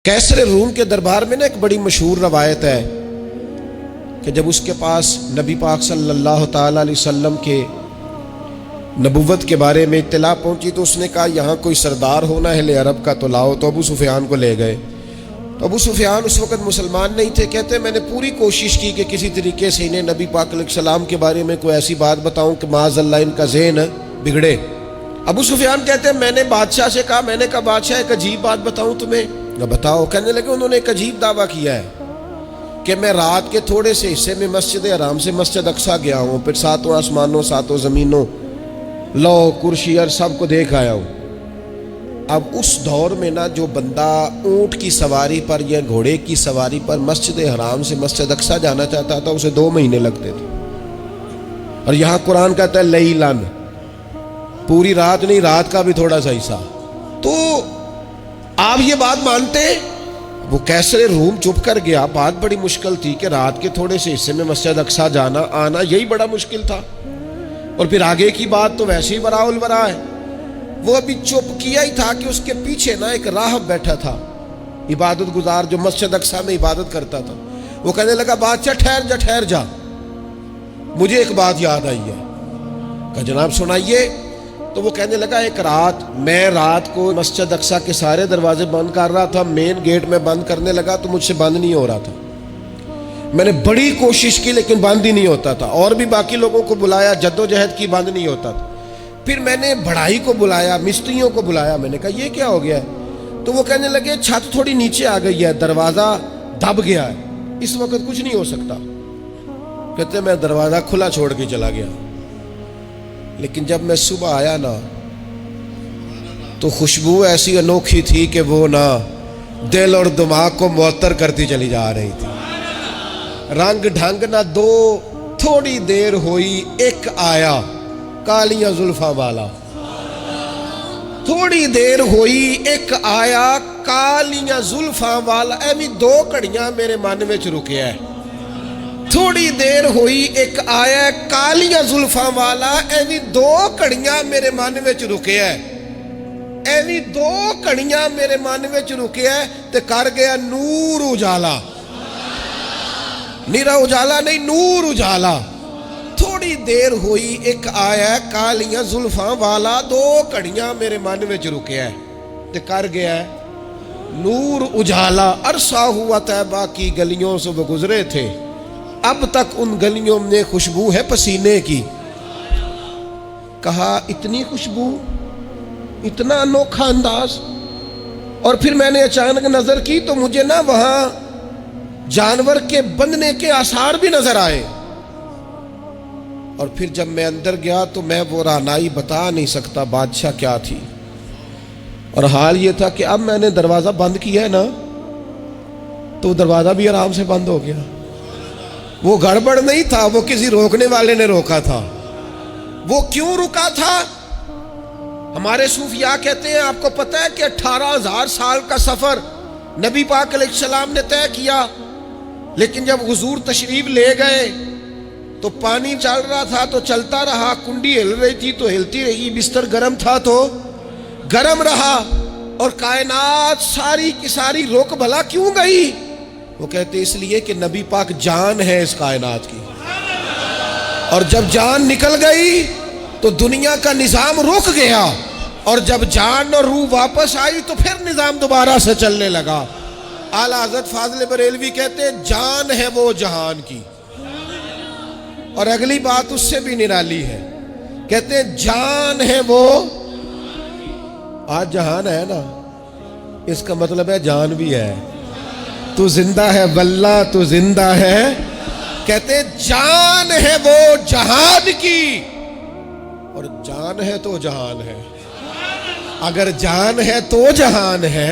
कैसर room के दरबार में ना एक बड़ी मशहूर रवायत है कि जब उसके पास नबी पाक सल्लल्लाहु ताला अलैहि वसल्लम के नबुव्वत के बारे में इत्तला पहुंची तो उसने कहा यहाँ कोई सरदार होना है ले अरब का तो लाओ। तो अबू सुफियान को ले गए। तो अबू सुफियान उस वक़्त मुसलमान नहीं थे। कहते मैंने पूरी कोशिश की कि किसी तरीके से इन्हें नबी पाक अलैहिस्सलाम के बारे में कोई ऐसी बात बताऊं कि माज़अल्लाह इनका ज़हन बिगड़े। अबू सुफियान कहते हैं मैंने बादशाह से कहा, मैंने कहा बादशाह एक अजीब बात बताऊं तुम्हें। बताओ। कहने लगे उन्होंने एक अजीब दावा किया है कि मैं रात के थोड़े से हिस्से में मस्जिद हराम से मस्जिद अक्सा गया हूँ, फिर सातों आसमानों सातों ज़मीनों लौ कुर्सी और सबको देख आया हूँ। अब उस दौर में ना जो बंदा ऊँट की सवारी पर या घोड़े की सवारी पर मस्जिद हराम से मस्जिद अक्सा जाना चाहता था उसे 2 महीने लगते थे। और यहाँ कुरान कहता है लैलन, पूरी रात नहीं, रात का भी थोड़ा सा हिस्सा। तो आप ये बात मानते? वो कैसर रूम चुप कर गया। बात बड़ी मुश्किल थी कि रात के थोड़े से हिस्से में मस्जिद अक्सा जाना आना यही बड़ा मुश्किल था। और फिर आगे की बात तो वैसे ही बराउल बरा है। वो अभी चुप किया ही था कि उसके पीछे ना एक राहब बैठा था, इबादत गुजार, जो मस्जिद अक्सा में इबादत करता था। वो कहने लगा बादशाह ठहर जा, मुझे एक बात याद आई है। कहा जनाब सुनाइए। तो वो कहने लगा एक रात मैं रात को मस्जिद अक्सा के सारे दरवाजे बंद कर रहा था, मेन गेट में बंद करने लगा तो मुझसे बंद नहीं हो रहा था। मैंने बड़ी कोशिश की लेकिन बंद ही नहीं होता था। और भी बाकी लोगों को बुलाया, जद्दोजहद की, बंद नहीं होता था। फिर मैंने बढ़ाई को बुलाया, मिस्त्रियों को बुलाया। मैंने कहा ये क्या हो गया है? तो वो कहने लगे छत थोड़ी नीचे आ गई है, दरवाज़ा दब गया है, इस वक्त कुछ नहीं हो सकता। कहते मैं दरवाज़ा खुला छोड़ के चला गया। लेकिन जब मैं सुबह आया ना तो खुशबू ऐसी अनोखी थी कि वो ना दिल और दिमाग को मुअत्तर करती चली जा रही थी। रंग ढंग ना दो, थोड़ी देर हुई एक आया कालियां जुल्फा वाला। थोड़ी देर हुई एक आया कालियां जुल्फा वाला। ऐवी 2 घड़ियां मेरे मन में रुके है। थोड़ी देर हुई एक आया कालियां जुल्फा वाला। ऐवी 2 घड़ियां मेरे मन में रुके है। ऐवी 2 घड़ियां मेरे मन में रुके है ते कर गया नूर उजाला। निरा उजाला नहीं, नूर उजाला। थोड़ी देर हुई एक आया कालियां जुल्फा वाला। 2 घड़ियां मेरे मन में रुके है ते कर गया नूर उजाला। अरसा हुआ तैबा की गलियों से वो गुजरे थे, अब तक उन गलियों में खुशबू है पसीने की। कहा इतनी खुशबू, इतना अनोखा अंदाज। और फिर मैंने अचानक नजर की तो मुझे ना वहां जानवर के बंधने के आसार भी नजर आए। और फिर जब मैं अंदर गया तो मैं वो रानाई बता नहीं सकता बादशाह क्या थी। और हाल ये था कि अब मैंने दरवाजा बंद किया है ना तो दरवाजा भी आराम से बंद हो गया। वो गड़बड़ नहीं था, वो किसी रोकने वाले ने रोका था। वो क्यों रुका था? हमारे सूफिया कहते हैं आपको पता है कि 18,000 साल का सफर नबी पाक अलैहिस्सलाम ने तय किया। लेकिन जब हुजूर तशरीफ ले गए तो पानी चल रहा था तो चलता रहा, कुंडी हिल रही थी तो हिलती रही, बिस्तर गर्म था तो गर्म रहा। और कायनात सारी की सारी रुक भला क्यों गई? वो कहते इसलिए कि नबी पाक जान है इस कायनात की। और जब जान निकल गई तो दुनिया का निजाम रुक गया। और जब जान और रूह वापस आई तो फिर निजाम दोबारा से चलने लगा। आला हज़रत फाज़िल बरेलवी कहते हैं जान है वो जहान की। और अगली बात उससे भी निराली है, कहते हैं जान है वो। आज जहान है ना, इसका मतलब है जान भी है। तू जिंदा है वल्ला, तू जिंदा है। कहते जान है वो जहान की। और जान है तो जहान है। अगर जान है तो जहान है,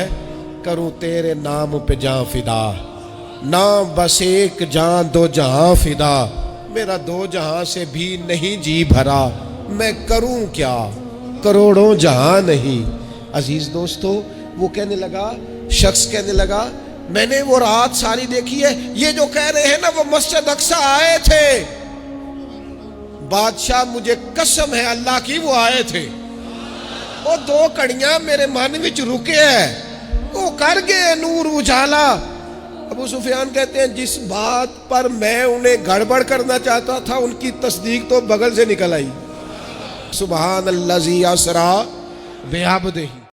करूं तेरे नाम पे जान फिदा। ना बस एक जान 2 जहां फिदा, मेरा 2 जहां से भी नहीं जी भरा। मैं करूं क्या, करोड़ों जहां नहीं। अजीज दोस्तों, वो कहने लगा, शख्स कहने लगा मैंने वो रात सारी देखी है। ये जो कह रहे हैं ना वो मस्जिद अक्सा आए थे, बादशाह मुझे कसम है अल्लाह की वो आए थे। वो 2 घड़ियां मेरे मन विच रुके है। کو کر گئے نور اجالا۔ ابو سفیان کہتے ہیں جس بات پر میں انہیں گڑبڑ کرنا چاہتا تھا ان کی تصدیق تو بغل سے نکل آئی۔ سبحان الذی اسریٰ بعبدہ۔